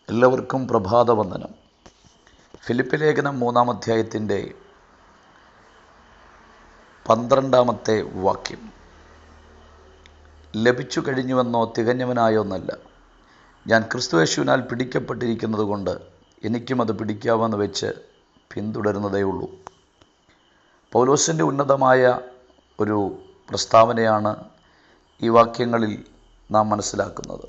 എല്ലാവർക്കും പ്രഭാതവന്ദനം. ഫിലിപ്പി ലേഖനം 3-ാം അധ്യായത്തിൻ്റെ 12-ാമത്തെ വാക്യം. ലഭിച്ചു കഴിഞ്ഞുവെന്നോ തികഞ്ഞവനായോന്നല്ല, ഞാൻ ക്രിസ്തുയേശുവിനാൽ പിടിക്കപ്പെട്ടിരിക്കുന്നത് കൊണ്ട് എനിക്കും അത് പിടിക്കാമെന്ന് വെച്ച് പിന്തുടരുന്നതേയുള്ളൂ. പൗലോസിൻ്റെ ഉന്നതമായ ഒരു പ്രസ്താവനയാണ് ഈ വാക്യങ്ങളിൽ നാം മനസ്സിലാക്കുന്നത്.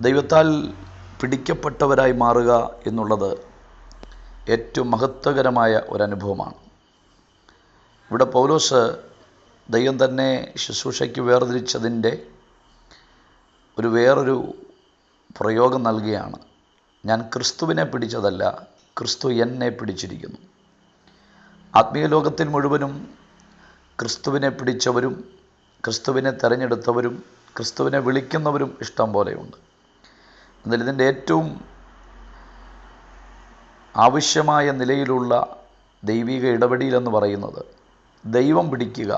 ദൈവത്താൽ പിടിക്കപ്പെട്ടവരായി മാറുക എന്നുള്ളത് ഏറ്റവും മഹത്വകരമായ ഒരനുഭവമാണ്. ഇവിടെ പൗലോസ് ദൈവം തന്നെ ശുശ്രൂഷയ്ക്ക് വേർതിരിച്ചതിൻ്റെ വേറൊരു പ്രയോഗം നൽകുകയാണ്. ഞാൻ ക്രിസ്തുവിനെ പിടിച്ചതല്ല, ക്രിസ്തു എന്നെ പിടിച്ചിരിക്കുന്നു. ആത്മീയ ലോകത്തിൽ മുഴുവനും ക്രിസ്തുവിനെ പിടിച്ചവരും ക്രിസ്തുവിനെ തിരഞ്ഞെടുത്തവരും ക്രിസ്തുവിനെ വിളിക്കുന്നവരും ഇഷ്ടം പോലെയുണ്ട്. എന്നാൽ ഇതിൻ്റെ ഏറ്റവും ആവശ്യമായ നിലയിലുള്ള ദൈവിക ഇടപെടലെന്ന് പറയുന്നത് ദൈവം പിടിക്കുക,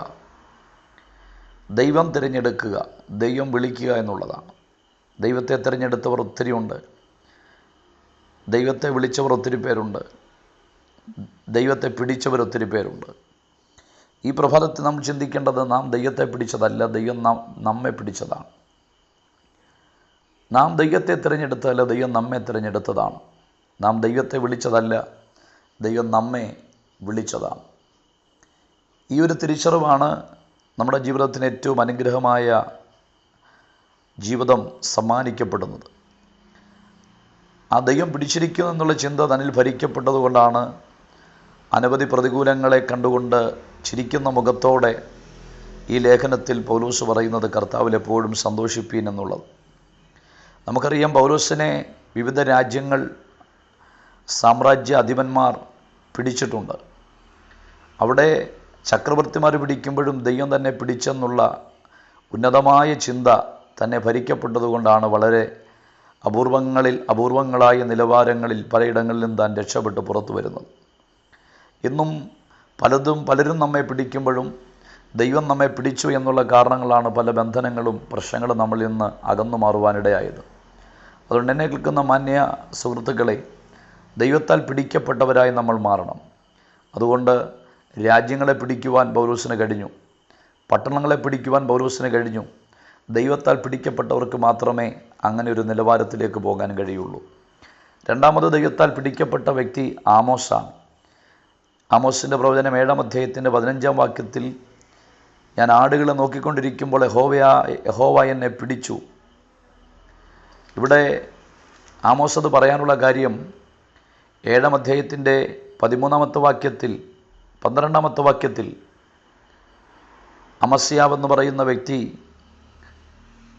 ദൈവം തിരഞ്ഞെടുക്കുക, ദൈവം വിളിക്കുക എന്നുള്ളതാണ്. ദൈവത്തെ തിരഞ്ഞെടുത്തവർ ഒത്തിരിയുണ്ട്, ദൈവത്തെ വിളിച്ചവർ ഒത്തിരി പേരുണ്ട്, ദൈവത്തെ പിടിച്ചവർ ഒത്തിരി പേരുണ്ട്. ഈ പ്രഭാതത്തിൽ നാം ചിന്തിക്കേണ്ടത് നാം ദൈവത്തെ പിടിച്ചതല്ല, ദൈവം നമ്മെ പിടിച്ചതാണ്. നാം ദൈവത്തെ തിരഞ്ഞെടുത്തതല്ല, ദൈവം നമ്മെ തിരഞ്ഞെടുത്തതാണ്. നാം ദൈവത്തെ വിളിച്ചതല്ല, ദൈവം നമ്മെ വിളിച്ചതാണ്. ഈ ഒരു തിരിച്ചറിവാണ് നമ്മുടെ ജീവിതത്തിന് ഏറ്റവും അനുഗ്രഹമായ ജീവിതം സമ്മാനിക്കപ്പെടുന്നത്. ആ ദൈവം പിടിച്ചിരിക്കുന്നു എന്നുള്ള ചിന്ത തന്നിൽ ഭരിക്കപ്പെട്ടതുകൊണ്ടാണ് അനവധി പ്രതികൂലങ്ങളെ കണ്ടുകൊണ്ട് ചിരിക്കുന്ന മുഖത്തോടെ ഈ ലേഖനത്തിൽ പൗലോസ് പറയുന്നത് കർത്താവിൽ എപ്പോഴും സന്തോഷിപ്പീൻ എന്നുള്ളത്. നമുക്കറിയാം, പൗലോസിനെ വിവിധ രാജ്യങ്ങൾ, സാമ്രാജ്യ അധിപന്മാർ പിടിച്ചിട്ടുണ്ട്. അവിടെ ചക്രവർത്തിമാർ പിടിക്കുമ്പോഴും ദൈവം തന്നെ പിടിച്ചെന്നുള്ള ഉന്നതമായ ചിന്ത തന്നെ ഭരിക്കപ്പെട്ടതുകൊണ്ടാണ് വളരെ അപൂർവങ്ങളായ നിലവാരങ്ങളിൽ പലയിടങ്ങളിലും താൻ രക്ഷപ്പെട്ട് പുറത്തു വരുന്നത്. ഇന്നും പലരും നമ്മെ പിടിക്കുമ്പോഴും ദൈവം നമ്മെ പിടിച്ചു എന്നുള്ള കാരണങ്ങളാണ് പല ബന്ധനങ്ങളും പ്രശ്നങ്ങളും നമ്മളിൽ നിന്ന് അകന്നു മാറുവാനിടയായത്. അതുകൊണ്ട് എന്നെ കേൾക്കുന്ന മാന്യ സുഹൃത്തുക്കളെ, ദൈവത്താൽ പിടിക്കപ്പെട്ടവരായി നമ്മൾ മാറണം. അതുകൊണ്ട് രാജ്യങ്ങളെ പിടിക്കുവാൻ പൗലോസിന് കഴിഞ്ഞു, പട്ടണങ്ങളെ പിടിക്കുവാൻ പൗലോസിന് കഴിഞ്ഞു. ദൈവത്താൽ പിടിക്കപ്പെട്ടവർക്ക് മാത്രമേ അങ്ങനെ ഒരു നിലവാരത്തിലേക്ക് പോകാൻ കഴിയുള്ളൂ. രണ്ടാമത് ദൈവത്താൽ പിടിക്കപ്പെട്ട വ്യക്തി ആമോസാണ്. ആമോസിൻ്റെ പ്രവചനം 7-ാം അധ്യായത്തിൻ്റെ 15-ാം വാക്യത്തിൽ, ഞാൻ ആടുകളെ നോക്കിക്കൊണ്ടിരിക്കുമ്പോൾ യഹോവ എന്നെ പിടിച്ചു. ഇവിടെ ആമോസ് അത് പറയാനുള്ള കാര്യം 7-ാം അധ്യായത്തിൻ്റെ 13-ാമത്തെ വാക്യത്തിൽ 12-ാമത്തെ വാക്യത്തിൽ അമസ്യാവെന്ന് പറയുന്ന വ്യക്തി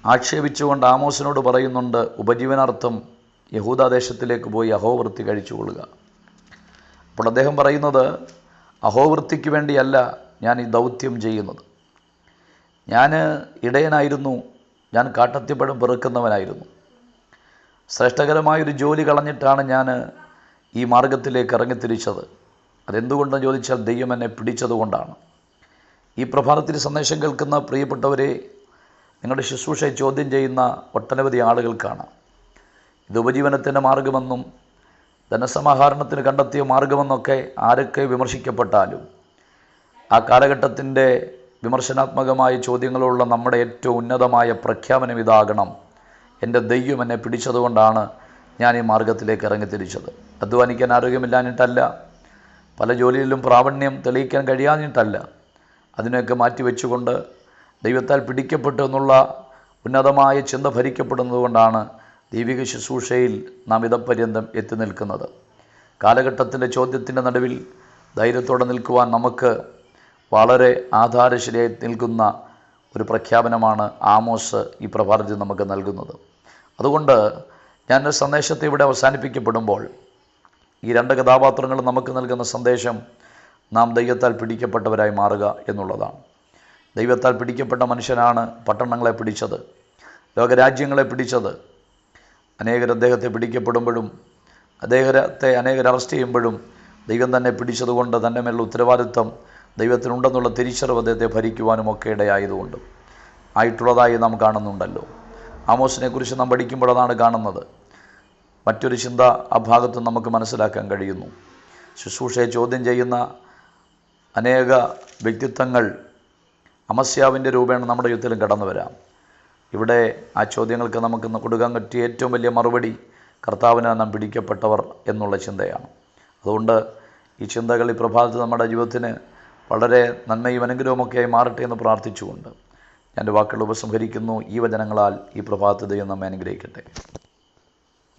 ആക്ഷേപിച്ചുകൊണ്ട് ആമോസിനോട് പറയുന്നുണ്ട്, ഉപജീവനാർത്ഥം യഹൂദാദേശത്തിലേക്ക് പോയി അഹോവൃത്തി കഴിച്ചുകൊള്ളുക. അപ്പോൾ അദ്ദേഹം പറയുന്നത്, അഹോവൃത്തിക്ക് വേണ്ടിയല്ല ഞാൻ ഈ ദൗത്യം ചെയ്യുന്നത്. ഞാൻ ഇടയനായിരുന്നു, ഞാൻ കാട്ടത്തിപ്പഴം പെറുക്കുന്നവനായിരുന്നു. ശ്രേഷ്ഠകരമായൊരു ജോലി കളഞ്ഞിട്ടാണ് ഞാൻ ഈ മാർഗത്തിലേക്ക് ഇറങ്ങിത്തിരിച്ചത്. അതെന്തുകൊണ്ടെന്ന് ചോദിച്ചാൽ ദൈവം എന്നെ പിടിച്ചതുകൊണ്ടാണ്. ഈ പ്രഭാതത്തിൽ സന്ദേശം കേൾക്കുന്ന പ്രിയപ്പെട്ടവരെ, നിങ്ങളുടെ ശുശ്രൂഷയെ ചോദ്യം ചെയ്യുന്ന ഒട്ടനവധി ആളുകൾക്കാണ് ഇത് ഉപജീവനത്തിൻ്റെ മാർഗമെന്നും ധനസമാഹരണത്തിന് കണ്ടെത്തിയ മാർഗമെന്നൊക്കെ ആരൊക്കെ വിമർശിക്കപ്പെട്ടാലും ആ കാലഘട്ടത്തിൻ്റെ വിമർശനാത്മകമായ ചോദ്യങ്ങളുള്ള നമ്മുടെ ഏറ്റവും ഉന്നതമായ പ്രഖ്യാപനം ഇതാകണം: എൻ്റെ ദൈവം എന്നെ പിടിച്ചതുകൊണ്ടാണ് ഞാൻ ഈ മാർഗത്തിലേക്ക് ഇറങ്ങിത്തിരിച്ചത്. അധ്വാനിക്കാൻ ആരോഗ്യമില്ലാഞ്ഞിട്ടല്ല, പല ജോലിയിലും പ്രാവീണ്യം തെളിയിക്കാൻ കഴിയാഞ്ഞിട്ടല്ല. അതിനെയൊക്കെ മാറ്റിവെച്ചുകൊണ്ട് ദൈവത്താൽ പിടിക്കപ്പെട്ടു എന്നുള്ള ഉന്നതമായ ചിന്ത ഭരിക്കപ്പെടുന്നതുകൊണ്ടാണ് ദൈവിക ശുശ്രൂഷയിൽ നാം ഇതപര്യന്തം എത്തി നിൽക്കുന്നത്. കാലഘട്ടത്തിൻ്റെ ചോദ്യത്തിൻ്റെ നടുവിൽ ധൈര്യത്തോടെ നിൽക്കുവാൻ നമുക്ക് വളരെ ആധാരശിലയായി നിൽക്കുന്ന ഒരു പ്രഖ്യാപനമാണ് ആമോസ് ഈ പ്രഭാതത്തിൽ നമുക്ക് നൽകുന്നത്. അതുകൊണ്ട് ഞാനൊരു സന്ദേശത്തെ ഇവിടെ അവസാനിപ്പിക്കപ്പെടുമ്പോൾ ഈ രണ്ട് കഥാപാത്രങ്ങൾ നമുക്ക് നൽകുന്ന സന്ദേശം നാം ദൈവത്താൽ പിടിക്കപ്പെട്ടവരായി മാറുക എന്നുള്ളതാണ്. ദൈവത്താൽ പിടിക്കപ്പെട്ട മനുഷ്യനാണ് പട്ടണങ്ങളെ പിടിച്ചത്, ലോകരാജ്യങ്ങളെ പിടിച്ചത്. അനേകർ അദ്ദേഹത്തെ പിടിക്കപ്പെടുമ്പോഴും അദ്ദേഹത്തെ അനേകർ അറസ്റ്റ് ചെയ്യുമ്പോഴും ദൈവം തന്നെ പിടിച്ചതുകൊണ്ട് തൻ്റെ മേലുള്ള ഉത്തരവാദിത്വം ദൈവത്തിനുണ്ടെന്നുള്ള തിരിച്ചറിവ് അദ്ദേഹത്തെ ഭരിക്കുവാനും ഒക്കെ ഇടയായതുകൊണ്ട് ആയിട്ടുള്ളതായി നാം കാണുന്നുണ്ടല്ലോ. ആമോസിനെക്കുറിച്ച് നാം പഠിക്കുമ്പോൾ അതാണ് കാണുന്നത്. മറ്റൊരു ചിന്ത ആ ഭാഗത്ത് നമുക്ക് മനസ്സിലാക്കാൻ കഴിയുന്നു. ശുശ്രൂഷയെ ചോദ്യം ചെയ്യുന്ന അനേക വ്യക്തിത്വങ്ങൾ അമസ്യാവിൻ്റെ രൂപേണ നമ്മുടെ യുദ്ധത്തിലും കടന്നു വരാം. ഇവിടെ ആ ചോദ്യങ്ങൾക്ക് നമുക്ക് കൊടുക്കാൻ പറ്റിയ ഏറ്റവും വലിയ മറുപടി കർത്താവിനാൽ നാം പിടിക്കപ്പെട്ടവർ എന്നുള്ള ചിന്തയാണ്. അതുകൊണ്ട് ഈ ചിന്തകൾ ഈ പ്രഭാതത്തിൽ നമ്മുടെ ജീവിതത്തിന് വളരെ നന്മയും അനുഗ്രഹമൊക്കെയായി മാറട്ടെ എന്ന് പ്രാർത്ഥിച്ചുകൊണ്ട് ഞാൻ എൻ്റെ വാക്കുകൾ ഉപസംഹരിക്കുന്നു. ഈ വചനങ്ങളാൽ ഈ പ്രഭാതത്തിൽ ദൈവം നമ്മെ അനുഗ്രഹിക്കട്ടെ.